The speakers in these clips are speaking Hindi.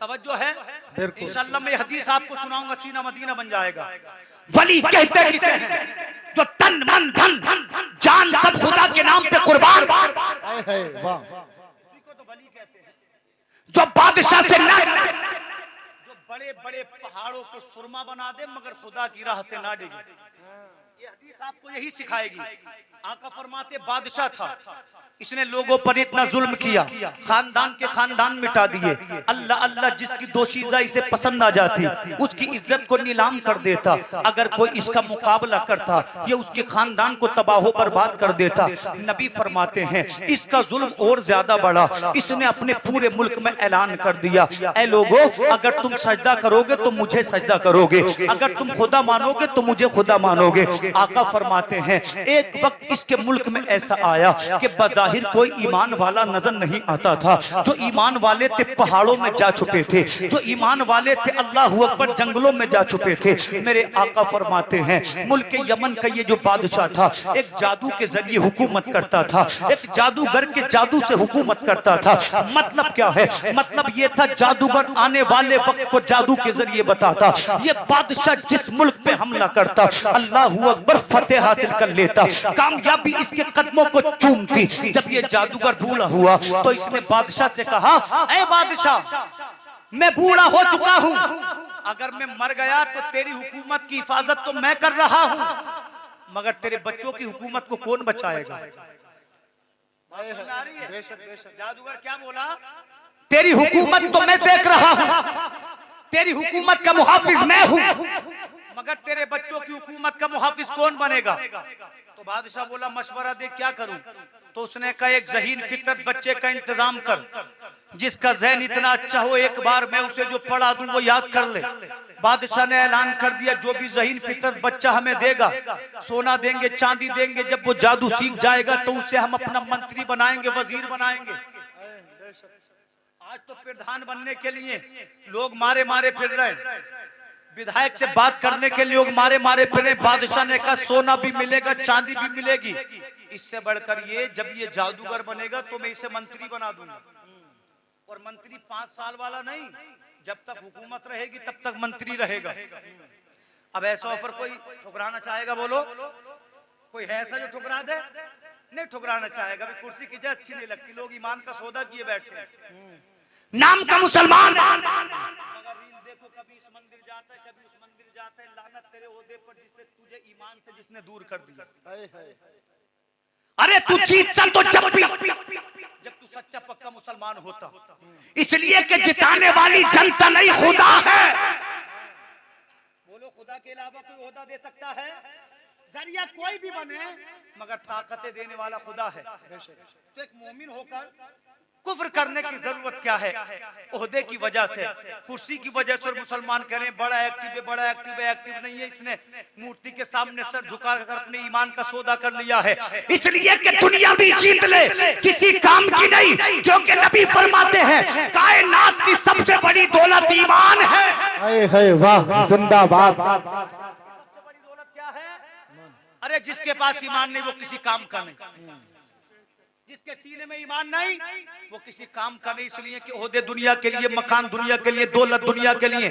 तवज्जो है। इंशाअल्लाह मैं हदीस आपको सुनाऊंगा, सीना मदीना बन जाएगा। वली कहते किसे हैं? जो तन मन धन जान सब खुदा के नाम पे कुर्बान, उसी को तो वली कहते हैं। जो बादशाह से न, जो बड़े बड़े पहाड़ों को सुरमा बना दे मगर खुदा की राह से ना डिगे। ये हदीस आपको यही सिखाएगी। आका फरमाते बादशाह था, इसने लोगों पर इतना जुल्म किया, खानदान के खानदान मिटा दिए। अल्लाह अल्लाह जिसकी दोशीज़ा इसे पसंद आ जाती उसकी इज्जत को नीलाम कर देता। अगर कोई इसका मुकाबला करता ये उसके खानदान को तबाह बर्बाद कर देता। नबी फरमाते हैं इसका जुल्म और ज्यादा बढ़ा, इसने अपने पूरे मुल्क में ऐलान कर दिया, ऐ लोगों अगर तुम सजदा करोगे तो मुझे सजदा करोगे, अगर तुम खुदा मानोगे तो मुझे खुदा मानोगे। आका फरमाते हैं एक वक्त इसके मुल्क में ऐसा आया कि बाजार कोई ईमान वाला नजर नहीं आता था। जो ईमान वाले थे पहाड़ों में जा छुपे थे, जो ईमान वाले थे अल्लाह अकबर जंगलों में जा छुपे थे। मेरे आका फरमाते हैं मुल्क यमन का ये जो बादशाह था एक जादू के जरिए हुकूमत करता था, एक जादूगर के जादू से हुकूमत करता था। मतलब क्या है? मतलब ये था जादूगर आने वाले वक्त को जादू के जरिए बताता। ये बादशाह जिस मुल्क पे हमला करता अल्लाह अकबर फतेह हासिल कर लेता, कामयाबी इसके कदमों को चूमती। जब ये जादूगर बूढ़ा हुआ तो इसने बादशाह से कहा, ऐ बादशाह मैं बूढ़ा हो चुका हूं, अगर मैं मर गया तो तेरी हुकूमत की हिफाजत तो मैं कर रहा हूं मगर तेरे बच्चों की हुकूमत को कौन बचाएगा? जादूगर क्या बोला? तेरी हुकूमत तो मैं देख रहा हूं, तेरी हुकूमत का मुहाफिज मैं हूं मगर तेरे बच्चों की हुकूमत का मुहाफिज कौन बनेगा? तो बादशाह बोला मशवरा दे क्या करूं? तो उसने कहा एक ज़हीन फितरत बच्चे का इंतजाम कर, जिसका ज़हन इतना अच्छा हो एक बार मैं उसे जो पढ़ा दूं वो याद कर ले। बादशाह ने ऐलान कर दिया जो भी ज़हीन फितरत बच्चा हमें देगा सोना देंगे चांदी देंगे, जब वो जादू सीख जाएगा तो उसे हम अपना मंत्री बनाएंगे, वजीर बनाएंगे। आज तो प्रधान बनने के लिए लोग मारे मारे फिर रहे, विधायक से बात करने के लिए लोग मारे मारे फिरे। बादशाह ने कहा सोना भी मिलेगा चांदी भी मिलेगी, इससे बढ़कर ये जब ये जादूगर बनेगा तो मैं इसे मंत्री बना दूंगा। और मंत्री 5 साल वाला नहीं, जब तक हुकूमत रहेगी तब तक मंत्री रहेगा। अब ऐसा ऑफर कोई ठुकराना चाहेगा? बोलो कोई है ऐसा जो ठुकरा दे? नहीं ठुकराना चाहेगा। कुर्सी की जगह अच्छी नहीं लगती, लोग ईमान का सौदा किए बैठे नाम का मुसलमान। मगर रील देखो कभी इस मंदिर जाता है कभी उस मंदिर जाता है, लानत तेरे ओहदे पर जिससे तुझे ईमान से जिसने दूर कर दिया। अरे तू जीतता तो जब तू सच्चा पक्का मुसलमान होता, इसलिए कि जिताने वाली जनता नहीं खुदा है। बोलो खुदा के अलावा कोई ओहदा दे सकता है? जरिया कोई भी बने मगर ताकतें देने वाला खुदा है। तो एक मोमिन होकर कुफ्र करने की जरूरत क्या है? ओहदे की वजह से, कुर्सी की वजह से मुसलमान कह रहे हैं बड़ा एक्टिव है, बड़ा एक्टिव है। एक्टिव नहीं है, इसने मूर्ति के सामने सर झुकाकर अपने ईमान का सौदा कर लिया है, इसलिए कि दुनिया भी जीत ले किसी काम की नहीं, क्योंकि नबी फरमाते हैं कायनात की सबसे बड़ी दौलत ईमान है। वाह जिंदाबाद। सबसे बड़ी दौलत क्या है? अरे जिसके पास ईमान नहीं वो किसी काम का नहीं, जिसके सीने में ईमान नहीं वो किसी काम का नहीं। इसलिए कि ओहदे दुनिया के लिए, मकान दुनिया के लिए, दौलत दुनिया के लिए।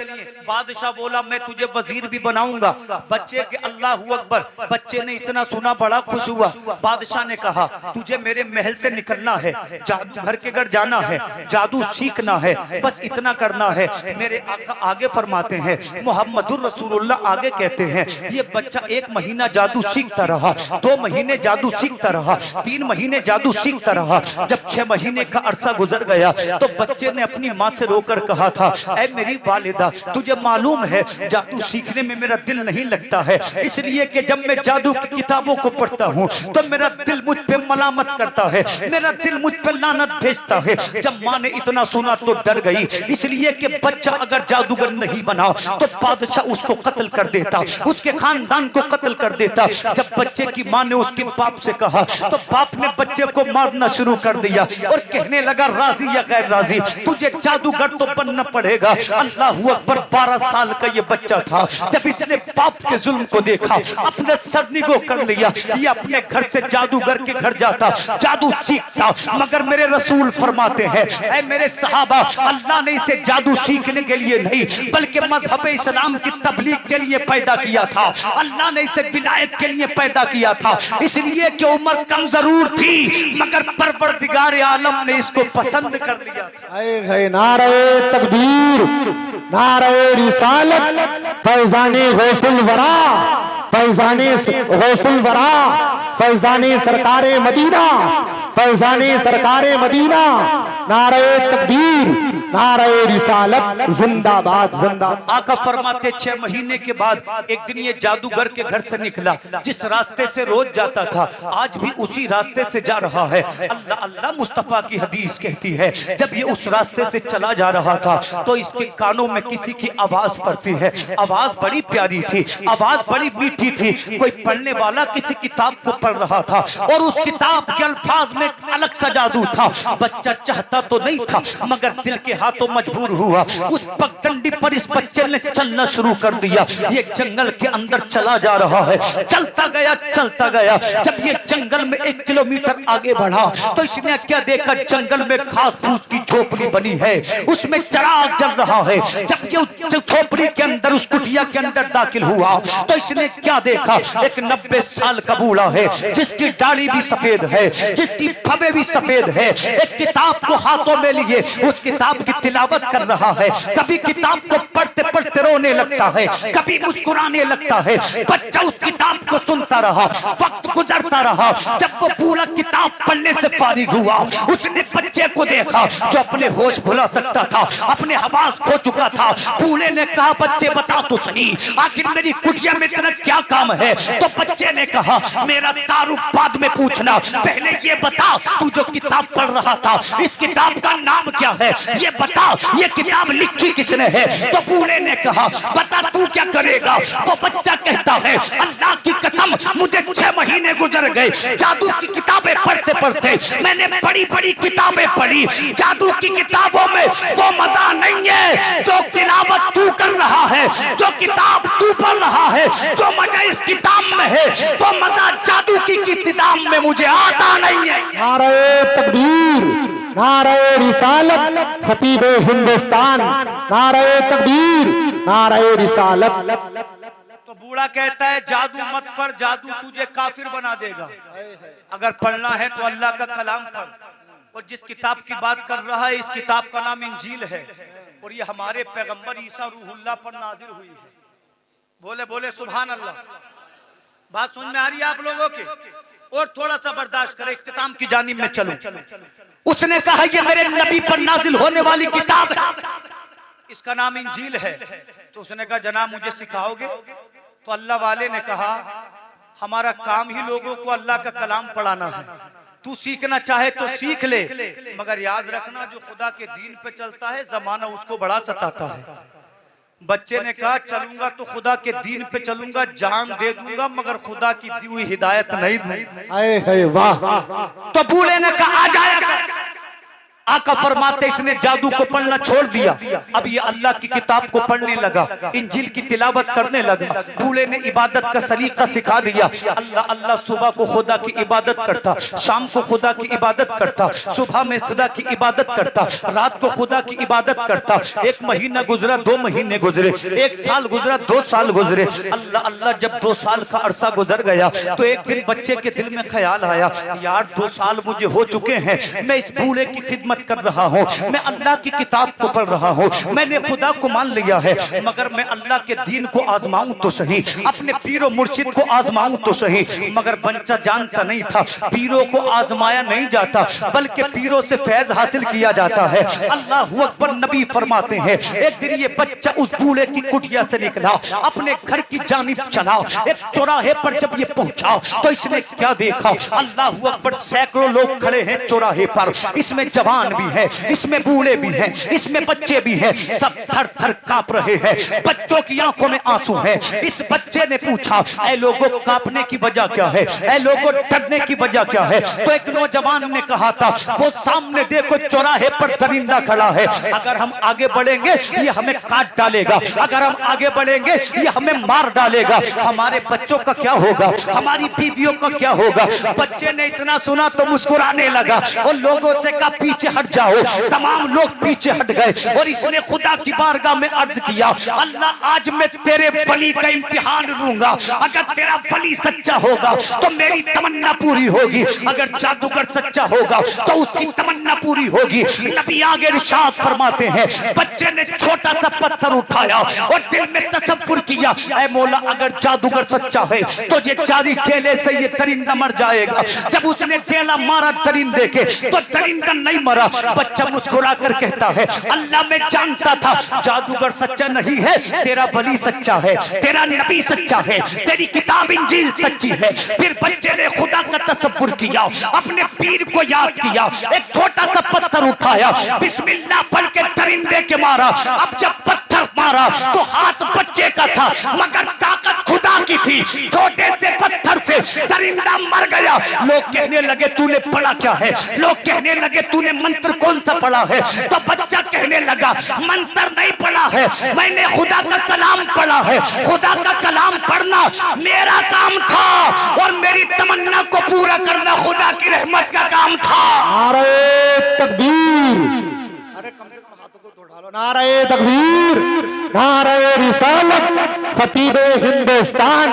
बादशाह बोला मैं तुझे वजीर भी बनाऊंगा। बच्चे के अल्लाह अकबर, बच्चे ने इतना सुना बड़ा खुश हुआ। बादशाह ने कहा तुझे मेरे महल से निकलना है, जादू घर के घर जाना है, जादू सीखना है, बस इतना करना है। मेरे आका आगे फरमाते हैं, मुहम्मदुर रसूलुल्लाह आगे कहते हैं ये बच्चा 1 महीना जादू सीखता रहा, 2 महीने जादू सीखता रहा, 3 महीने जादू सीखता रहा। जब 6 महीने का अरसा गुजर गया तो बच्चे ने अपनी माँ से रोकर कहा था, ऐ मेरी वालिदा तुझे मालूम है जादू सीखने में मेरा दिल नहीं लगता है, इसलिए कि जब मैं जादू की किताबों को पढ़ता हूँ तो मेरा दिल मुझ पे मलामत करता है, मेरा दिल मुझ पे लानत भेजता है। जब माँ ने इतना सुना तो डर गई, इसलिए कि बच्चा अगर जादूगर नहीं बना तो बादशाह उसको कत्ल कर देता, उसके खानदान को कत्ल कर देता। जब बच्चे की माँ ने उसके बाप से कहा तो बाप ने बच्चे को मारने बांटना शुरू कर दिया और कहने लगा राजी या गैर राजी, तुझे जादूगर तो बनना पड़ेगा। अल्लाह अकबर। 12 साल का ये बच्चा था। जब इसने बाप के जुल्म को देखा, अपने सर निगो कर लिया। ये अपने घर से जादूगर के घर जाता, जादू सीखता। मगर मेरे रसूल फरमाते हैं, ऐ मेरे सहाबा, अल्लाह ने इसे जादू सीखने के लिए नहीं बल्कि मजहब इस्लाम की तबलीग के लिए पैदा किया था। अल्लाह ने इसे विलायत के लिए पैदा किया था, इसलिए कि उम्र कम जरूर थी मगर परवरदिगार आलम ने इसको पसंद कर लिया था। नारे तकबीर, नारे रिसालत, फैजाने गौसुल वरा, फैजाने गौसुल वरा, फैजाने सरकारे मदीना, फैजाने सरकारे मदीना, नारे तकबीर, नारे रिसालत, जिंदाबाद जिंदाबाद। आका फरमाते 6 महीने के बाद एक दिन ये जादूगर के घर से निकला, जिस रास्ते से रोज जाता था आज भी उसी रास्ते से जा रहा है। अल्लाह अल्लाह, मुस्तफा की हदीस कहती है जब ये उस रास्ते से चला जा रहा था तो इसके कानों में किसी की आवाज पड़ती है। आवाज बड़ी प्यारी थी, आवाज बड़ी मीठी थी। कोई पढ़ने वाला किसी किताब को पढ़ रहा था और उस किताब के अल्फाज में अलग सा जादू था। बच्चा चाहता तो नहीं था मगर दिल के हाथों मजबूर हुआ। उस पगडंडी पर इस बच्चे ने चलना शुरू कर दिया। ये जंगल के अंदर चला जा रहा है, चलता गया चलता गया। जब ये जंगल में 1 किलोमीटर आगे बढ़ा तो इसने क्या देखा, जंगल में घास फूस की झोपड़ी बनी है, उसमें चिराग जल रहा है। जब ये झोपड़ी के अंदर, उस कुटिया के अंदर दाखिल हुआ तो इसने क्या देखा, एक 90 साल का बूढ़ा है जिसकी दाढ़ी भी सफेद है, जिसकी फवे भी सफेद है। एक किताब को हाथों में लिए उस किताब की तिलावत कर रहा है। कभी किताब को पढ़ते पढ़ते रोने लगता है, कभी मुस्कुराने लगता है। बच्चा उस किताब को सुनता रहा, वक्त गुजरता रहा। जब वो पूरा किताब पढ़ने से फारिग हुआ उसने बच्चे को देखा जो अपने होश भुला सकता था, अपने आवाज खो चुका था। बूढ़े ने कहा, बच्चे बता तो सही, आखिर मेरी कुटिया में तेरा क्या काम है? तो बच्चे ने कहा, मेरा तारुफ बाद में पूछना, पहले ये बता तू जो किताब पढ़ रहा था इस किताब का नाम क्या है, ये बता, ये किताब लिखी किसने है? तो बूढ़े ने कहा, बता तू क्या करेगा? वो बच्चा कहता है, अल्लाह की कसम मुझे 6 महीने गुजर गए जादू की किताबें पढ़ते पढ़ते। मैंने बड़ी बड़ी किताबें पढ़ी, जादू की किताबों में वो मजा नहीं है जो तिलावत तू कर रहा है, जो किताब तू पढ़ रहा है, जो मजा इस किताब में है वो मजा जादू की किताब में मुझे आता नहीं है। नारे तकबीर, नारे रिसालत, खतीबे हिंदुस्तान, नारे तकबीर, नारे रिसालत। तो बूढ़ा कहता है, जादू मत पढ़, जादू तुझे काफिर बना देगा। अगर पढ़ना है तो अल्लाह का कलाम पढ़। और जिस किताब की बात कर रहा है इस किताब का नाम इंजील है और ये हमारे पैगंबर ईसा रूहुल्लाह पर नाजिल हुई है। बोले बोले सुभान अल्लाह। बात समझ में आ रही है आप लोगों के? और थोड़ा सा बर्दाश्त करें, इख्तिताम की जानिब में चलो। उसने कहा, ये मेरे नबी पर नाजिल होने वाली किताब है, इसका नाम इंजील है। तो उसने कहा, जनाब मुझे सिखाओगे? तो अल्लाह वाले ने कहा, हमारा काम ही लोगों को अल्लाह का कलाम पढ़ाना है। तू सीखना चाहे तो सीख ले, मगर याद रखना जो खुदा के दीन पे चलता है जमाना उसको बड़ा सताता है। बच्चे ने कहा, चलूंगा तो खुदा के दीन पे चलूंगा, जान दे दूंगा मगर खुदा की दी हुई हिदायत नहीं दूंगा। वाह। तो बूढ़े ने कहा, आ जाया कर। आका फरमाते इसने जादू को पढ़ना छोड़ दिया। अब ये अल्लाह की किताब को पढ़ने लगा, इंजील की तिलावत करने लगा। बूढ़े ने इबादत का सलीका सिखा दिया। अल्लाह अल्लाह, सुबह को खुदा की इबादत करता, शाम को खुदा की इबादत करता, सुबह में खुदा की इबादत करता, रात को खुदा की इबादत करता। 1 महीना गुजरा, 2 महीने गुजरे, 1 साल गुजरा, 2 साल गुजरे। अल्लाह अल्लाह, जब 2 साल का अरसा गुजर गया तो एक दिन बच्चे के दिल में ख्याल आया, यार 2 साल मुझे हो चुके हैं, मैं इस बूढ़े की खिदमत कर रहा हूँ, मैं अल्लाह की किताब को पढ़ रहा हूँ, मैंने खुदा को मान लिया है, मगर मैं अल्लाह के दीन को आजमाऊं तो सही, अपने पीरो मुर्शिद को आजमाऊं तो सही। मगर बच्चा जानता नहीं था पीरों को आजमाया नहीं जाता बल्कि पीरों से फैज हासिल किया जाता है। अल्लाह अकबर। नबी फरमाते हैं, एक दिन ये बच्चा उस बूढ़े की कुटिया से निकला, अपने घर की जानिब चला। एक चौराहे पर जब ये पहुंचा तो इसने क्या देखा, अल्लाह अकबर, सैकड़ों लोग खड़े हैं चौराहे पर। इसमें जवान जवान भी हैं, इसमें बूढ़े भी हैं, इसमें बच्चे भी हैं, सब थर थर कांप रहे हैं। बच्चों की आंखों में आंसू हैं। इस बच्चे ने पूछा, ऐ लोगों कांपने की वजह क्या है, ऐ लोगों डरने की वजह क्या है? तो एक नौजवान ने कहा था, वो सामने देखो चौराहे पर दरिंदा खड़ा है, अगर हम आगे बढ़ेंगे ये हमें काट डालेगा, अगर हम आगे बढ़ेंगे ये हमें मार डालेगा, हमारे बच्चों का क्या होगा, हमारी बीवियों का क्या होगा? बच्चे ने इतना सुना तो मुस्कुराने लगा और लोगों से कहा पीछे हट जाओ। तमाम लोग पीछे हट गए और इसने खुदा की बारगाह में अर्ज किया, अल्लाह आज मैं तेरे वली का इम्तिहान लूंगा, अगर तेरा वली सच्चा होगा तो मेरी तमन्ना पूरी होगी, अगर जादूगर सच्चा होगा तो उसकी तमन्ना पूरी होगी। नबी आगे इरशाद फरमाते हैं, बच्चे ने छोटा सा पत्थर उठाया और दिल में तसव्वुर किया, ऐ मौला अगर जादूगर सच्चा है तो ये 40 ढेले से ये दरिंदा मर जाएगा। जब उसने ढेला मारा दरिंदे के तो दरिंदा नहीं मरा। बच्चा मुस्कुरा कर कहता है, अल्लाह मैं जानता था जादूगर सच्चा नहीं है, तेरा वली सच्चा है, तेरा नबी सच्चा है, तेरी किताब इंजील सच्ची है। फिर बच्चे ने खुदा का तसव्वुर किया, अपने पीर को याद किया, एक छोटा सा पत्थर उठाया, बिस्मिल्लाह पढ़ के दरिंदे के मारा। अब जब पत्थर मारा तो हाथ बच्चे का था मगर ताकत खुदा की थी। छोटे से पत्थर से दरिंदा मर गया। लोग कहने लगे तूने पढ़ा क्या है, लोग कहने लगे तूने मंत्र कौन सा पढ़ा है? तो बच्चा कहने लगा मंत्र नहीं पढ़ा है, मैंने खुदा का कलाम पढ़ा है। खुदा का कलाम पढ़ना मेरा काम था और मेरी तमन्ना को पूरा करना खुदा की रहमत का काम था। नारे तकबीर, अरे कम से कम हाथों को तो उठा लो। नारे तकबीर, नारे रिसालत, खतीबे हिंदुस्तान,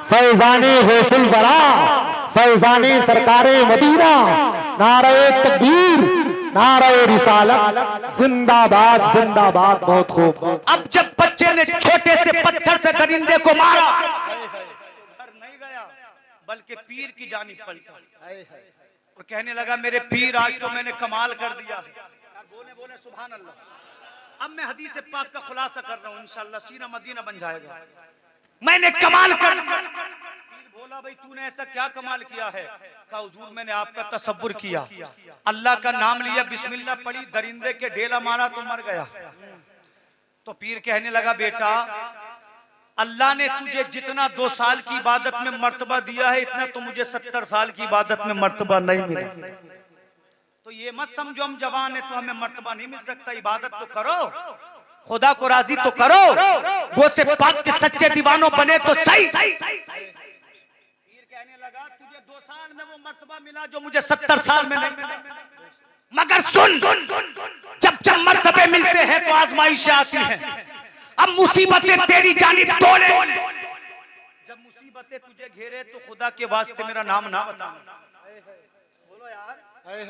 फैजाने गौसुल वरा, फैजाने सरकारे मदीना, नारे तकबीर, नारे रिसालत, जिंदाबाद जिंदाबाद। बहुत खूब। अब जब बच्चे ने छोटे से पत्थर से दरिंदे को मारा, घर नहीं गया बल्कि पीर की जानिब पलटा और कहने लगा मेरे पीर आज तो मैंने कमाल कर दिया। बोले बोले सुभान अल्लाह। अब मैं हदीस पाक का खुलासा कर रहा हूँ, इंशाअल्लाह सीना मदीना बन जाएगा। मैंने कमाल कर दिया। पीर बोला भाई तूने ऐसा क्या कमाल किया है? कहा हुजूर मैंने आपका तसव्वुर किया, अल्लाह का नाम लिया, बिस्मिल्लाह पढ़ी, दरिंदे के ढेला मारा तो मर गया। तो पीर कहने लगा बेटा अल्लाह ने तुझे जितना 2 साल की इबादत में मर्तबा दिया है इतना तो मुझे 70 साल की इबादत में मर्तबा नहीं मिला। तो ये मत समझो हम जवान है तो हमें मर्तबा नहीं मिल सकता। इबादत तो करो, खुदा को राजी तो करो, वो से पाक के सच्चे दीवानों बने तो सही। पीर कहने लगा तुझे 2 साल में वो मर्तबा मिला जो मुझे 70 साल में नहीं मिला। मगर सुन, जब जब मर्तबे मिलते हैं तो आजमाइशें आती हैं। अब मुसीबतें तेरी जानिब दौड़े, जब मुसीबतें तुझे घेरे तो खुदा के वास्ते मेरा नाम ना बता। बोलो यार,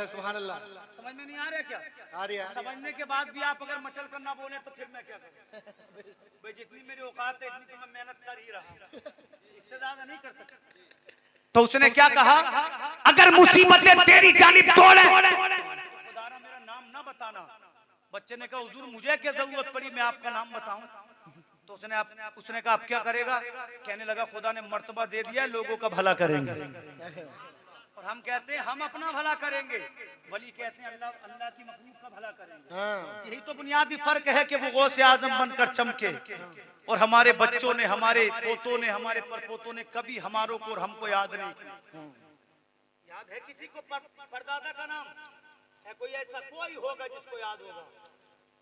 सुभान अल्लाह। समझ में नहीं आ रहा क्या? आ रही है। समझने के बाद भी आप अगर मचल कर ना बोले तो फिर मैं क्या करूं? भाई जितनी मेरी औकात है इतनी तो मैं मेहनत कर ही रहा, इससे ज्यादा नहीं कर सकता। तो उसने क्या कहा, अगर मुसीबतें तेरी जानिब दौड़े खुदारा मेरा नाम ना बताना। बच्चे ने कहा हुजूर मुझे क्या जरूरत पड़ी मैं आपका नाम बताऊं? तो उसने कहा आप क्या करेगा? कहने लगा खुदा ने मर्तबा दे दिया, लोगों का भला करेंगे। और हम कहते हैं हम अपना भला करेंगे, वली कहते हैं अल्लाह अल्लाह की मखलूक का भला करेंगे। यही तो बुनियादी फर्क है कि वो गौसे आजम बनकर चमके और हमारे बच्चों ने, हमारे पोतों ने, हमारे परपोतों ने कभी हमारों को और हमको याद नहीं किया। याद है किसी को परदादा का नाम है? कोई ऐसा कोई होगा जिसको याद होगा?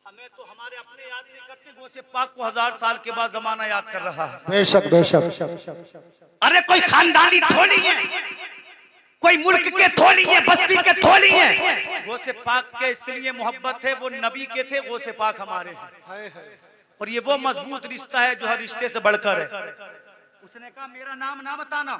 हमें तो हमारे अपने याद नहीं करते, गौसे पाक को 1000 साल के बाद जमाना याद कर रहा है। बेशक बेशक। अरे कोई खानदानी थोड़ी है, कोई मुल्क के थोड़ी है, बस्ती के थोड़ी है। गौसे पाक के इसलिए मोहब्बत है, वो नबी के थे, गौसे पाक हमारे हैं। और ये वो मजबूत रिश्ता है जो हर रिश्ते से बढ़कर है। उसने कहा मेरा नाम ना बताना।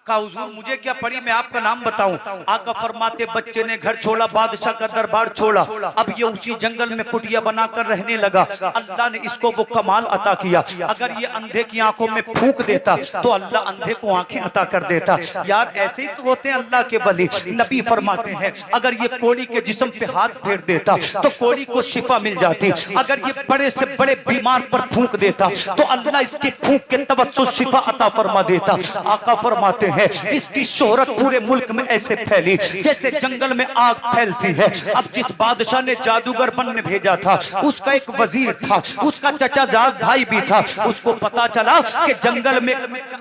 कहा हुजूर मुझे क्या पड़ी मैं आपका नाम बताऊं? आका फरमाते बच्चे ने घर छोड़ा, बादशाह का दरबार छोड़ा, अब ये उसी जंगल में कुटिया बनाकर रहने लगा। अल्लाह ने इसको वो कमाल अता किया, अगर ये अंधे की आंखों में फूंक देता तो अल्लाह अंधे को आंखें अता कर देता। यार ऐसे ही तो होते हैं अल्लाह के वली। नबी फरमाते हैं अगर ये कोड़ी के जिस्म पे हाथ फेर देता तो कोड़ी को शिफा मिल जाती, अगर ये बड़े से बड़े बीमार पर फूंक देता तो अल्लाह इसकी फूंक के तवस्सुल शिफा अता फरमा देता। आका फरमाते हैं इसकी शोहरत पूरे मुल्क में ऐसे फैली जैसे जंगल में आग फैलती है। अब जिस बादशाह ने जादूगर बनने भेजा था उसका एक वजीर था, उसका चचाजाद भाई भी था। उसको पता चला कि जंगल में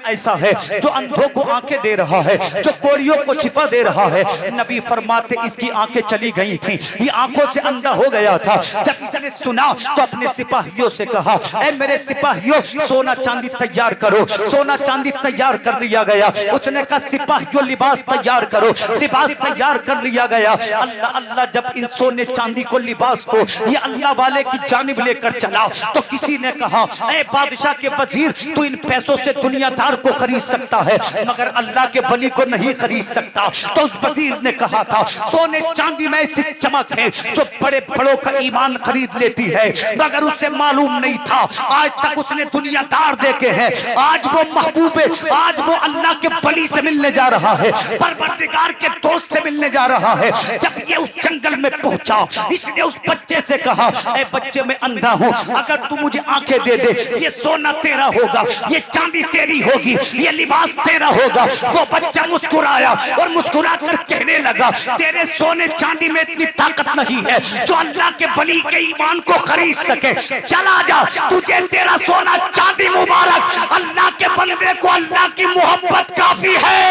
ऐसा है जो अंधों को आंखें दे रहा है, जो कोड़ियों को शिफा दे रहा है। नबी फरमाते इसकी आंखें चली गई थी, ये आंखों से अंधा हो गया था। जब इसने सुना तो अपने सिपाहियों से कहा, ऐ मेरे सिपाहियों सोना चांदी तैयार करो। सोना चांदी तैयार कर लिया गया। उसने कहा सिपाहियों लिबास तैयार करो। लिबास तैयार कर लिया गया। अल्लाह अल्लाह जब इन सोने चांदी को लिबास को ये अल्लाह वाले की जानिब लेकर चला तो किसी ने कहा, ऐ बादशाह के वजीर तू इन पैसों से दुनियादार को खरीद सकता है मगर अल्लाह के वली को नहीं खरीद सकता। तो उस वजीर ने कहा था सोने चांदी में ऐसी चमक है जो बड़े बड़ों का ईमान खरीद लेती है, मगर उससे मालूम नहीं था आज तक उसने दुनियादार देखे हैं। आज वो महबूब है, आज वो अल्लाह के वली से मिलने जा रहा है, परवरदिगार के दोस्त से मिलने जा रहा है। जब ये उस जंगल में पहुंचा इसने उस बच्चे से कहा, ऐ बच्चे मैं अंधा हूं, अगर तू मुझे आंखें दे दे ये सोना तेरा होगा, ये चांदी तेरी होगी, ये लिबास तेरा होगा। वो बच्चा मुस्कुराया और मुस्कुरा कर कहने लगा तेरे सोने चांदी में इतनी ताकत नहीं है जो अल्लाह के वली के ईमान को खरीद सके। चला जा, तुझे तेरा सोना चांदी मुबारक, अल्लाह के बंदे को अल्लाह की मोहब्बत काफी है।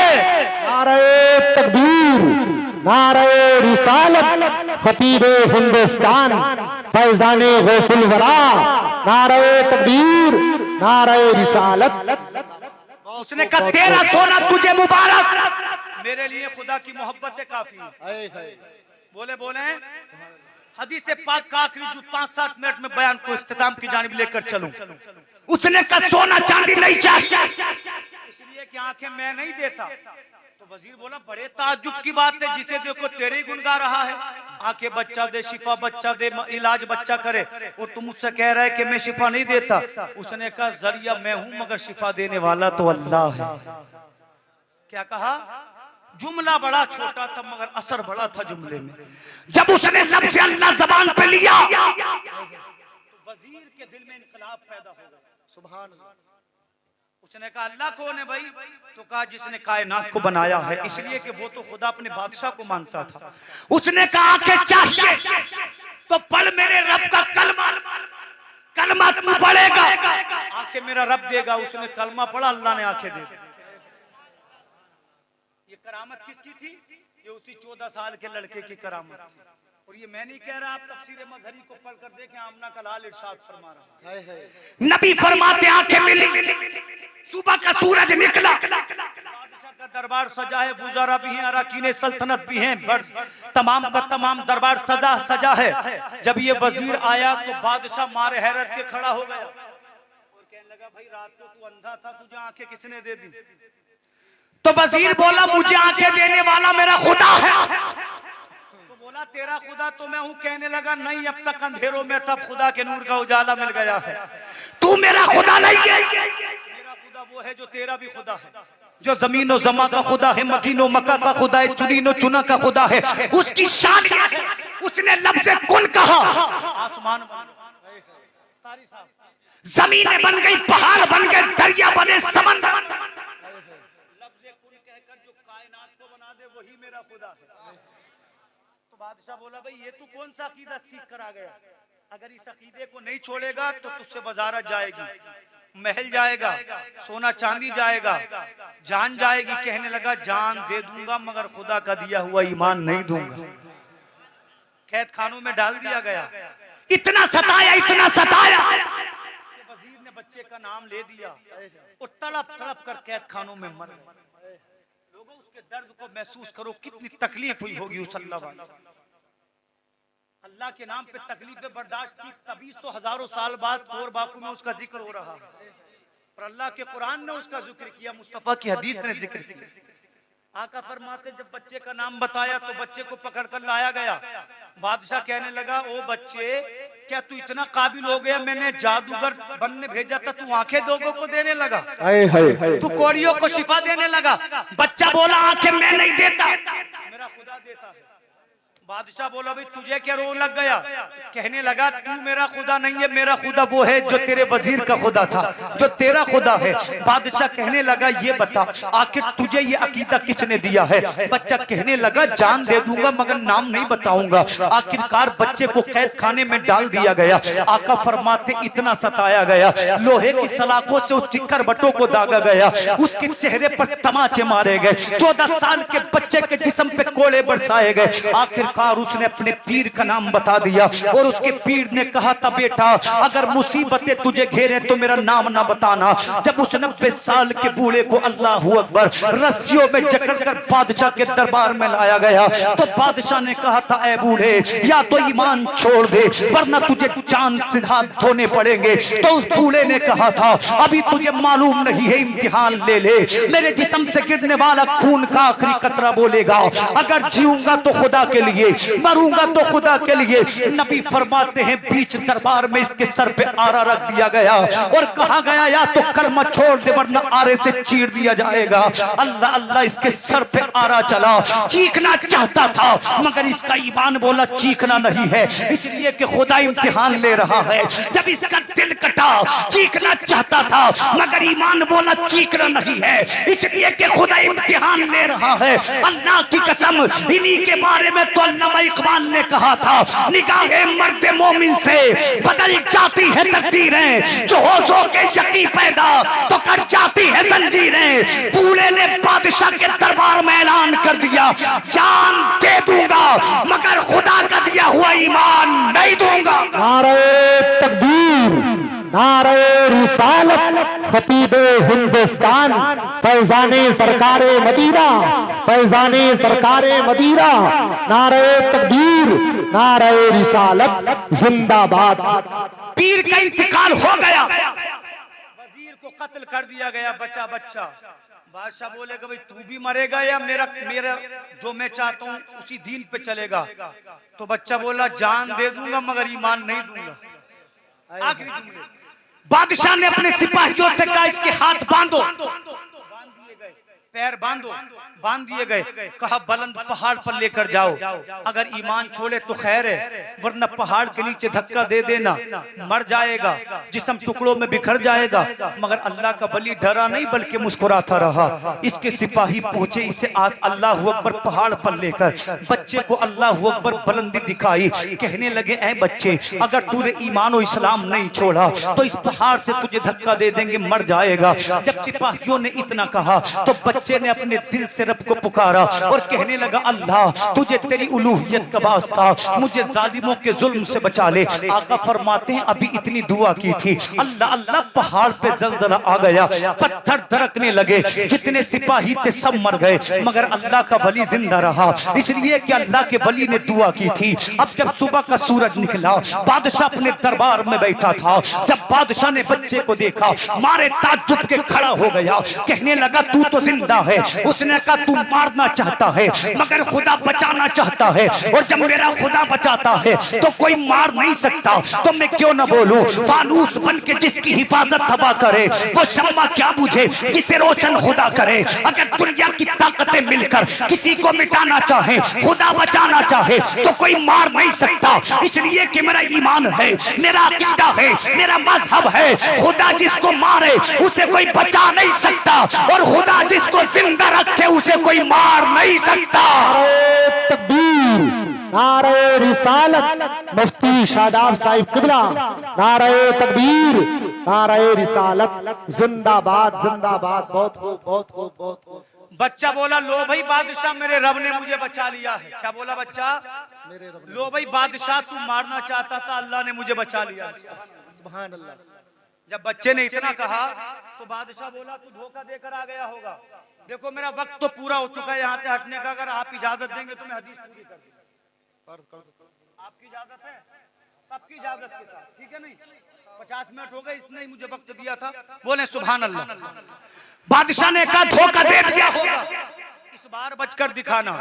नारे तकबीर, नारे रिसालत, खतीबे हिंदुस्तान, फैजाने गौसुल वरा। नारे तकबीर, नारे रिसालत। उसने कहा तेरा सोना तुझे मुबारक, मेरे लिए खुदा की मोहब्बत काफी है। बोले बोले हदीस पाक का आखिरी जो 5-7 मिनट में बयान को इख्तिताम की जानिब लेकर चलूं। उसने कहा सोना चांदी नहीं चाहिए इसलिए कि आंखें मैं नहीं देता। तो वजीर बोला बड़े ताज्जुब की बात है, जिसे देखो तेरे ही गुन गा रहा है। आंखें बच्चा दे, शिफा बच्चा दे, इलाज बच्चा करे, और तुम मुझसे कह रहा है कि मैं शिफा नहीं देता। उसने कहा जरिया मैं हूं मगर शिफा देने वाला तो अल्लाह है। क्या कहा? जुमला बड़ा छोटा था मगर असर बड़ा था जुमले में। जब उसने लफ्ज़ अल्लाह जबान पे लिया तो वजीर के दिल में इनकलाब पैदा हो गया। सुभान अल्लाह। उसने कहा अल्लाह कौन है भाई? तो कहा जिसने कायनात को बनाया है, इसलिए कि वो तो खुदा अपने बादशाह को मानता था। उसने कहा आंखें चाहिए तो पढ़ मेरे रब का कलमा, कलमा तू पढ़ेगा आंखें मेरा रब देगा। उसने कलमा पढ़ा, अल्लाह ने आंखें दे दी। ये करामत किसकी थी? ये उसी 14 साल के लड़के की करामत थी। और ये मैं नहीं कह रहा, आप तफसीर मजहरी को पढ़कर देखें, आमना का लाल इरशाद फरमा रहा है। नबी फरमाते आंखें मिली, सुबह का सूरज निकला, बादशाह का दरबार सजा है, वुज़ारा भी हैं, अराकीने सल्तनत भी हैं, तमाम का तमाम दरबार सजा है। जब ये वजीर आया तो बादशाह मारे हैरत के खड़ा हो गया और कहने लगा भाई रात को तू अंधा था, तुझे आंखें किसने दे दी? तो वजीर बोला मुझे आंखें देने वाला मेरा खुदा है। तो बोला तेरा खुदा तो मैं हूं। कहने लगा नहीं, अब तक अंधेरों में तब खुदा के नूर का उजाला मिल गया है। तू मेरा खुदा नहीं है, मेरा खुदा वो है जो तेरा भी खुदा है, जो जमीन और जमा का खुदा है, मकीनो मक्का का खुदा है, चुनीनो चुना का खुदा है। उसकी शान है, उसने लफ्ज़ कुन कहा, आसमान जमीनें बन गई, पहाड़ बन गए, दरिया बने, समंदर। वही मेरा खुदा है। तो बादशाह बोला भाई ये तू कौन सा अकीदा सीख कर आ गया? अगर इस अकीदे को नहीं छोड़ेगा तो तुझसे वजारत जाएगी, महल जाएगा, सोना चांदी जाएगा, जान जाएगी। कहने लगा जान दे दूंगा मगर खुदा का दिया हुआ ईमान नहीं दूंगा। कैद खानों में डाल दिया गया। इतना सताया, इतना सताया, वजीर ने बच्चे का नाम ले दिया और तड़प तड़प कर कैद खानों में मर गया। लोगों उसके दर्द को महसूस करो, कितनी तकलीफ हुई होगी उस अल्लाह वाले। अल्लाह के नाम पे तकलीफें बर्दाश्त की, तभी तो हजारों साल बाद कोर बाकू में उसका जिक्र हो रहा है। पर अल्लाह के कुरान ने उसका जिक्र किया, मुस्तफा की हदीस ने जिक्र किया। आका फरमाते जब बच्चे का नाम बताया तो बच्चे को पकड़ कर लाया गया। बादशाह कहने लगा ओ बच्चे क्या तू इतना काबिल हो गया? मैंने जादूगर बनने भेजा था, तू आंखें लोगों को देने लगा, तू कोड़ियों को शिफा देने लगा। बच्चा बोला आंखें मैं नहीं देता, मेरा खुदा देता है। बादशाह बोला भाई तुझे क्या रोग लग गया? कहने लगा तू मेरा खुदा नहीं है, मेरा खुदा वो है जो तेरे वजीर का खुदा था, जो तेरा खुदा है। बादशाह कहने लगा ये बता आखिर तुझे ये अकीदा किसने दिया है? बच्चा कहने लगा जान दे दूंगा मगर नाम नहीं बताऊंगा। आखिरकार बच्चे को कैद खाने में डाल दिया गया। आका फरमाते इतना सताया गया, लोहे की सलाखों से उसकी करवटों को दागा गया, उसके चेहरे पर तमाचे मारे गए, 14 साल के बच्चे के जिस्म पे कोड़े बरसाए गए। आखिरकार उसने अपने पीर का नाम बता दिया और उसके पीर ने कहा था बेटा अगर मुसीबतें तुझे घेरे तो मेरा नाम ना बताना। जब उस 90 साल के बूढ़े को अल्लाहू अकबर रस्सियों में जकड़कर बादशाह के दरबार में लाया गया तो बादशाह ने कहा था ऐ बूढ़े या तो ईमान छोड़ दे वरना तुझे चांद से हाथ धोने पड़ेंगे। तो उस बूढ़े ने कहा था अभी तुझे मालूम नहीं है, इम्तिहान ले ले, मेरे जिस्म से गिरने वाला खून का आखिरी कतरा बोलेगा अगर जीऊंगा तो खुदा के लिए, मरूंगा तो खुदा के लिए। नबी फरमाते हैं बीच दरबार में इसके सर पे आरा रख दिया गया और कहा गया या तो कलमा छोड़ दे वरना आरे से चीर दिया जाएगा। अल्लाह अल्लाह इसके सर पे आरा चला, चीखना चाहता था मगर इसका ईमान बोला चीखना नहीं है, इसलिए कि खुदा इम्तिहान ले रहा है। जब इसका दिल कटा चीखना चाहता था मगर ईमान बोला चीखना नहीं है, इसलिए कि खुदा इम्तिहान ले रहा है। अल्लाह की कसम इन्हीं के बारे में तो अल्लामा इकबाल ने कहा था निगाहे मर्द मोमिन से बदल जाती है तकदीरें, जो होशों के यकीन पैदा तो कर जाती है जंजीरें। बूढ़े ने बादशाह के दरबार में ऐलान कर दिया जान दे दूंगा मगर खुदा का दिया हुआ ईमान नहीं दूंगा। नारे तकबीर, नारे रिसालत, खतीबे हिंदुस्तान, फैजाने सरकारे मदीना, फैजाने सरकारे मदीना, नारे तकबीर, नारे रिसालत, जिंदाबाद। पीर का इंतकाल हो गया, वजीर को कत्ल कर दिया गया, बच्चा बच्चा। बादशाह बोलेगा भाई तू भी मरेगा या मेरा मेरा जो मैं चाहता हूँ उसी दीन पे चलेगा? तो बच्चा बोला जान दे दूंगा मगर ईमान नहीं दूंगा। आखिरी जुमले बादशाह ने अपने सिपाहियों से कहा इसके हाथ बांधो, बांध दिए गए, पैर बांधो, बांध दिए गए। कहा बुलंद पहाड़ पर लेकर जाओ, अगर ईमान छोड़े तो खैर है वरना पहाड़ के नीचे धक्का दे देना, मर जाएगा, जिस्म टुकड़ों में बिखर जाएगा। मगर अल्लाह का वली डरा नहीं बल्कि मुस्कुराता रहा। इसके सिपाही पहुंचे, इसे आज अल्लाह अकबर पहाड़ पर लेकर बच्चे को अल्लाह अकबर बुलंदी दिखाई। कहने लगे ऐ बच्चे अगर तूने ईमान और इस्लाम नहीं छोड़ा तो इस पहाड़ से तुझे धक्का दे देंगे, मर जाएगा। जब सिपाहियों ने इतना कहा तो बच्चे ने अपने दिल से रब को पुकारा और कहने लगा अल्लाह तुझे तेरी उलूहियत का वास्ता मुझे जालिमों के जुल्म से बचा ले। आका फरमाते हैं अभी इतनी दुआ की थी अल्लाह अल्लाह पहाड़ पे जलजला आ गया, पत्थर दरकने लगे, जितने सिपाही थे सब मर गए मगर अल्लाह का वली जिंदा रहा, इसलिए कि अल्लाह के वली ने दुआ की थी। अब जब सुबह का सूरज निकला बादशाह अपने दरबार में बैठा था, जब बादशाह ने बच्चे को देखा मारे ताज्जुब के खड़ा हो गया, कहने लगा तू तो जिंदा है। उसने कहा तू मारना चाहता है मगर खुदा बचाना चाहता है, और जब मेरा खुदा बचाता है तो कोई मार नहीं सकता, तो मैं क्यों ना बोलूं फानूस बन के जिसकी हिफाजत हवा करे वो शम्मा क्या बुझे जिसे रोशन खुदा करे। अगर दुनिया की ताकतें मिलकर किसी को मिटाना चाहे खुदा बचाना चाहे तो कोई मार नहीं सकता, इसलिए कि मेरा ईमान है, मेरा अकीदा है, मेरा मजहब है। खुदा जिसको मारे उसे कोई बचा नहीं सकता और खुदा जिसको जिंदा रखे उसे कोई मार नहीं सकता। नारे तकबीर, नारे रिसालत, मुफ्ती शादाब साहिब किबला, नारे तकबीर, नारे रिसालत, जिंदाबाद जिंदाबाद। बहुत खूब बहुत खूब बहुत खूब। बच्चा बोला लो भाई बादशाह मेरे रब ने मुझे बचा लिया है। क्या बोला बच्चा? लो भाई बादशाह तू मारना चाहता था अल्लाह ने मुझे बचा लिया। सुभान अल्लाह। जब बच्चे ने इतना कहा तो बादशाह बोला तू धोखा देकर आ गया होगा। देखो मेरा वक्त तो पूरा हो चुका है यहाँ से हटने का, अगर आप इजाजत देंगे तो मैं हदीस पूरी कर दूंगा। आपकी इजाजत है? सबकी इजाजत के साथ, ठीक है? नहीं 50 मिनट हो गए, इतना ही मुझे वक्त दिया था। बोले सुभान अल्लाह। बादशाह ने कहा धोखा दे दिया होगा। इस बार बचकर दिखाना।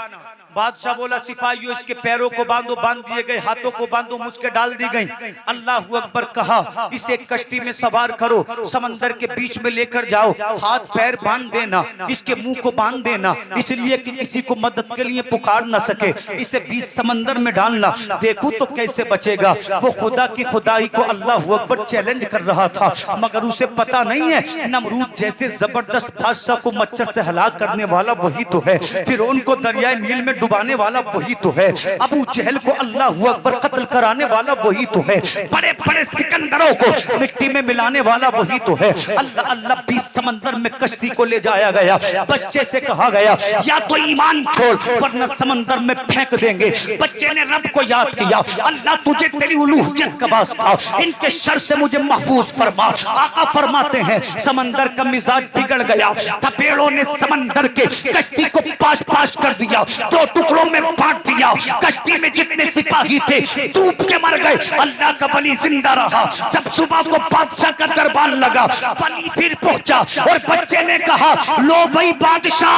बादशाह बोला सिपाहियों इसके पैरों को बांधो, बांध दिए गए, हाथों को बांधो, मुस्के डाल दी गई। अल्लाह अकबर कहा इसे कश्ती में सवार करो, समंदर के बीच में लेकर जाओ, हाथ पैर बांध देना, इसके मुंह को बांध देना, इसलिए कि किसी को मदद के लिए पुकार न सके, इसे बीच समंदर में डालना, देखो तो कैसे बचेगा। वो खुदा की खुदाई को अल्लाह अकबर चैलेंज कर रहा था, मगर उसे पता नहीं है नमरूद जैसे जबरदस्त बादशाह को मच्छर से हलाक करने वाला वही तो है, फिरौन को दरियाए नील में डुबाने वाला वही तो है, अबू जहल को अल्लाह अकबर कत्ल कराने वाला वही तो है, बड़े बड़े सिकंदरों को मिट्टी में मिलाने वाला वही तो है। अल्लाह अल्लाह बीच समंदर में कश्ती को ले जाया गया, बच्चे से कहा गया या तो ईमान छोड़ वरना समंदर में फेंक देंगे। बच्चे ने रब को याद किया, अल्लाह तुझे तेरी उलूहियत का वास्ता इनके शर से मुझे महफूज फरमा। आका फरमाते हैं समंदर का मिजाज बिगड़ गया, थपेड़ों ने समंदर के कश्ती को पास पास कर दिया, दो टुकड़ों में बांट दिया, कश्ती में जितने सिपाही थे डूब के मर गए। अल्लाह का वली जिंदा रहा। जब सुबह को बादशाह का दरबार लगा, वली फिर पहुंचा और बच्चे ने कहा लो भाई बादशाह।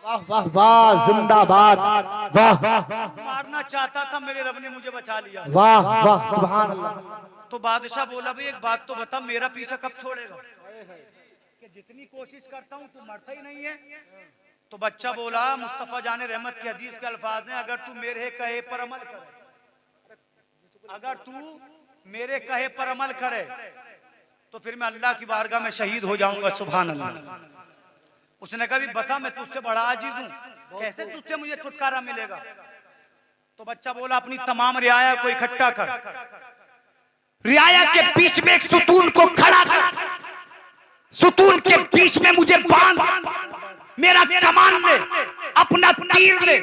वाह वाह वाह, जिंदाबाद, वाह मारना चाहता था, मेरे रब ने मुझे बचा लिया। वाह वाह, सुभान अल्लाह। तो बादशाह बोला भाई एक बात तो बता, मेरा पीछा कब छोड़ेगा, कि जितनी कोशिश करता हूँ तू मरता ही नहीं है। तो बच्चा बोला मुस्तफा जाने रहमत के हदीस के अल्फाज हैं, अगर तू मेरे कहे पर अमल करे, अगर तू मेरे कहे पर अमल करे तो फिर मैं अल्लाह की बारगाह में शहीद हो जाऊंगा। सुभान अल्लाह। उसने कहा बता मैं तुझसे बड़ा आजीज हूँ, कैसे तुझसे मुझे छुटकारा मिलेगा। तो बच्चा बोला अपनी तमाम रियाया को इकट्ठा कर, रियाया के बीच में एक सुतून को खड़ा कर, सुतून के बीच में मुझे बांध, मेरा कमान ले, अपना तीर ले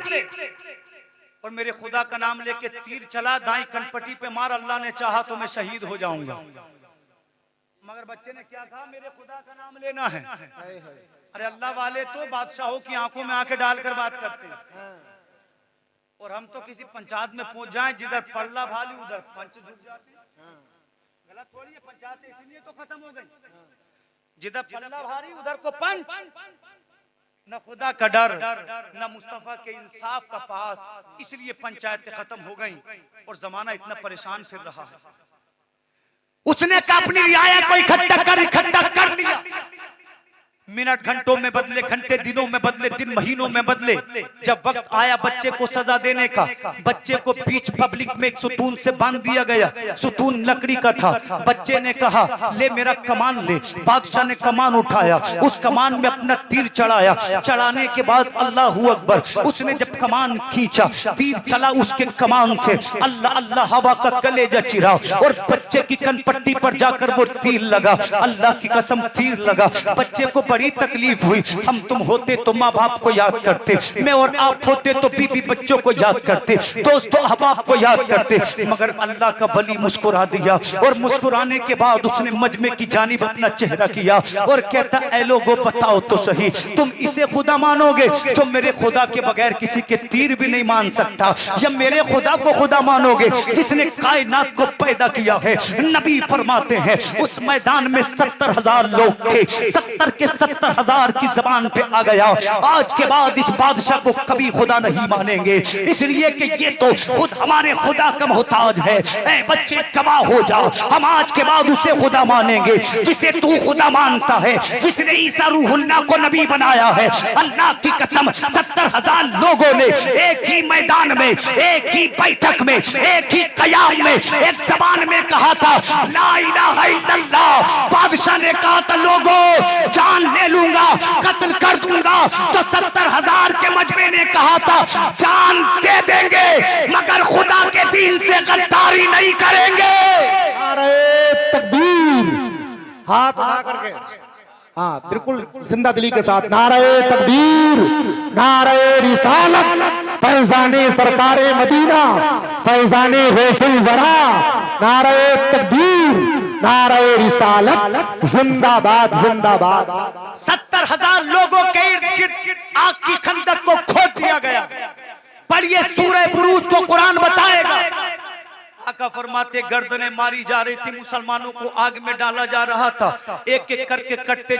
और मेरे खुदा का नाम लेके तीर चला, दाई कनपट्टी पे मार, अल्लाह ने चाहा तो मैं शहीद हो जाऊंगा। मगर बच्चे ने क्या कहा मेरे खुदा का नाम लेना है। अरे अल्लाह वाले तो बादशाहों की आंखों में आंखें डालकर बात करते हैं, और हम तो किसी पंचायत में पहुंच जाएं जिधर पल्ला भाली उधर पंच झुक जाते हैं। गलत थोड़ी है, पंचायत इसलिए तो खत्म हो गई, जिधर पल्ला भारी उधर को पंच। न खुदा का डर, न मुस्तफा के इंसाफ का पास, इसलिए पंचायतें खत्म हो गई और जमाना इतना परेशान फिर रहा है। उसने कहा अपनी रियाया को इकट्ठा कर लिया। मिनट घंटों में बदले, घंटे दिनों में बदले, दिन महीनों में बदले। जब वक्त आया बच्चे को सजा देने का, बच्चे को बीच पब्लिक में एक सुतून से बांध दिया गया। सुतून लकड़ी का था। बच्चे ने कहा ले मेरा कमान ले। बादशाह ने कमान उठाया, उस कमान में अपना तीर चढ़ाया। चढ़ाने के बाद अल्लाह अकबर, उसने जब कमान खींचा, तीर चला उसके कमान से, अल्लाह अल्लाह हवा का कलेजा चिरा और बच्चे की कनपट्टी पर जाकर वो तीर लगा। अल्लाह की कसम तीर लगा। बच्चे को बड़ी तकलीफ हुई। हम तुम होते तो माँ बाप को याद करते, मैं और आप होते तो बीबी बच्चों को याद करते, दोस्तों अहबाब को याद करते, मगर अल्लाह का वली मुस्कुरा दिया। और मुस्कुराने के बाद उसने मजमे की जानिब अपना चेहरा किया और कहता ऐ लोगों बताओ तो सही, तुम इसे खुदा मानोगे जो मेरे खुदा के बगैर किसी के तीर भी नहीं मान सकता, या मेरे खुदा को खुदा मानोगे जिसने कायनात को पैदा किया है। नबी फरमाते हैं उस मैदान में 70,000 लोग थे, 70 के 70,000 की जबान पे आ गया आज के बाद इस बादशाह को कभी खुदा नहीं मानेंगे, इसलिए कि ये तो खुद हमारे खुदा का मोहताज है। ऐ बच्चे गवाह हो जाओ, हम आज के बाद उसे खुदा मानेंगे जिसे तू खुदा मानता है, जिसने ईसा रूहुल्लाह को नबी बनाया है। अल्लाह की कसम 70,000 लोगों ने एक ही मैदान में, एक ही बैठक में, एक ही कयाम में, एक जबान में कहा था ला इलाहा इल्लल्लाह। बादशाह ने कहा था लोगों जान ले लूंगा, कत्ल कर दूंगा, तो 70,000 के मजमे ने कहा था जान दे देंगे मगर खुदा के दीन से गद्दारी नहीं करेंगे। नारे तकबीर, हाथ उठा करके, हाँ बिल्कुल जिंदा दिली के साथ नारे तकबीर, नारे रिसालत, फैजाने सरकारे मदीना, फैजाने रसूल वरा, नारे तकबीर, नारे रिसालत, जिंदाबाद जिंदाबाद। 70,000 लोगों के इर्द गिर्द आग की खंदक को खोद दिया गया। पढ़िए सूरह बुरूज को, कुरान बताएगा आका फरमाते गर्दनें मारी जा रही थी, मुसलमानों को आग में डाला जा रहा था, एक एक करके कटते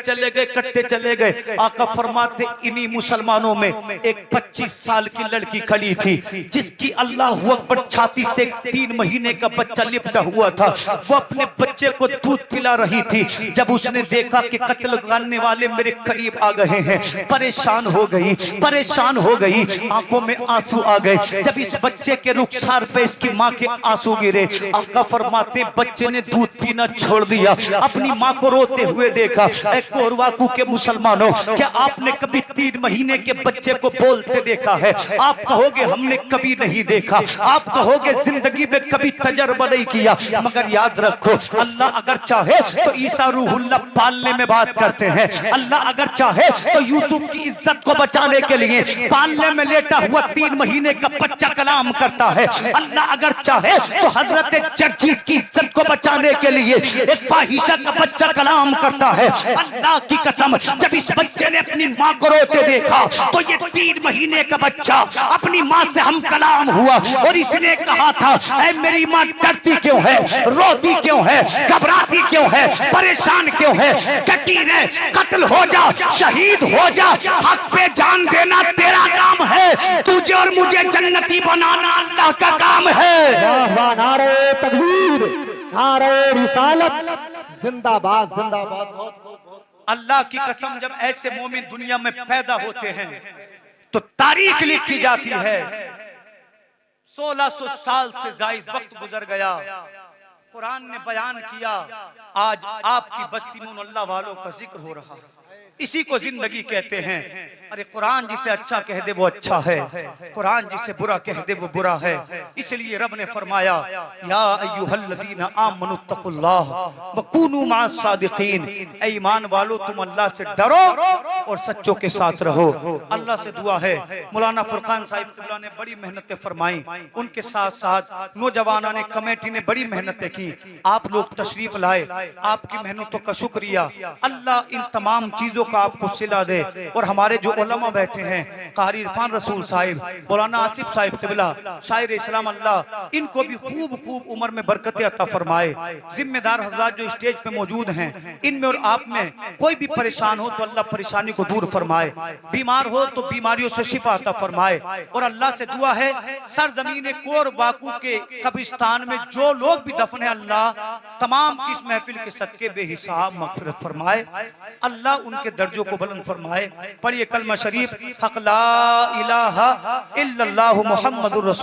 चले गए। आका फरमाते इन्हीं मुसलमानों में एक 25 साल की लड़की खड़ी थी, जिसकी अल्लाह अकबर छाती से 3 महीने का बच्चा लिपटा हुआ था। वो अपने बच्चे को दूध पिला रही थी। जब उसने देखा कि कत्ल करने वाले मेरे करीब आ गए हैं, परेशान हो गई, आंखों में आंसू आ गए। जब इस बच्चे के रुखसार पे इसकी माँ के आंसू गिरे, आका फरमाते बच्चे ने दूध पीना छोड़ दिया, अपनी माँ को रोते हुए देखा। कोरवाकू के मुसलमानों, क्या आपने कभी 3 महीने के बच्चे को बोलते देखा है? आप कहोगे हमने कभी नहीं देखा, आप कहोगे जिंदगी में कभी तजर्बा नहीं किया। मगर याद रखो, अल्लाह अगर चाहे तो ईसा रूहुल्लाह पालने में बात करते हैं। अल्लाह अगर चाहे तो यूसुफ की इज्जत को बचाने के लिए पालने में लेटा हुआ 3 महीने का बच्चा कलाम करता है। अल्लाह अगर चाहे तो हजरत जर्जीस की इज्जत को बचाने के लिए एक फाहिशा का बच्चा कलाम करता है। अल्लाह की कसम, जब इस बच्चे ने अपनी माँ को रोते देखा तो ये 3 महीने का बच्चा अपनी माँ से हम कलाम हुआ और इसने कहा था, ऐ मेरी माँ डरती क्यों है, रोती क्यों है, घबराती क्यों है, परेशान क्यों है? कटी रहे, कत्ल हो जा, शहीद हो जा, हक पे जान देना तेरा काम है, तुझे और मुझे जन्नती बनाना अल्लाह का काम है। वाह वाह, नारे तकबीर, नारे रिसालत, जिंदाबाद जिंदाबाद। बहुत अल्लाह की कसम, जब ऐसे मोमिन दुनिया में पैदा होते हैं तो तारीख लिखी जाती है। 1600 साल से जायद वक्त गुजर गया, कुरान ने बयान किया, आज आपकी बस्ती में उन अल्लाह वालों का जिक्र हो रहा है। इसी को जिंदगी कहते हैं। अरे कुरान जिसे अच्छा कह दे वो अच्छा है, कुरान जिसे बुरा कह दे वो बुरा है। इसलिए रब ने फरमाया, या अय्युहल्लज़ीना आमनुत्तकुल्लाह वकूनू माअस सादिकीन, ऐ ईमान वालों तुम अल्लाह से डरो और सच्चों के साथ रहो। अल्लाह से दुआ है, मौलाना फुरकान साहिब क़िबला ने बड़ी मेहनतें फरमाई, उनके साथ साथ नौजवानों ने, कमेटी ने बड़ी मेहनतें की। आप लोग तशरीफ लाए, आपकी मेहनतों का शुक्रिया। अल्लाह इन तमाम चीजों का आपको सिला दे। और हमारे जो उलमा बैठे हैं, कारी इरफान रसूल साहिब, मौलाना आसिफ साहिब क़िबला, शायर इस्लाम, अल्लाह इनको भी खूब खूब उम्र में बरकतें अता फरमाए। जिम्मेदार हज़रात जो स्टेज पे मौजूद हैं, इनमें और आप में कोई भी परेशान हो तो अल्लाह परेशानी को दूर फरमाए, बीमार हो तो बीमारियों से शिफा अता फरमाए। और अल्लाह से दुआ है, सरजमीन कोरवाकू के कब्रिस्तान में जो लोग भी दफन है, अल्लाह तमाम की इस महफिल के सदके बेहिसाब मगफिरत फरमाए, अल्लाह उनके दर्जों को बुलंद फरमाए। पढ़िए कलमा शरीफ, हक ला इलाहा इल्लल्लाहु मुहम्मदुर रसूल।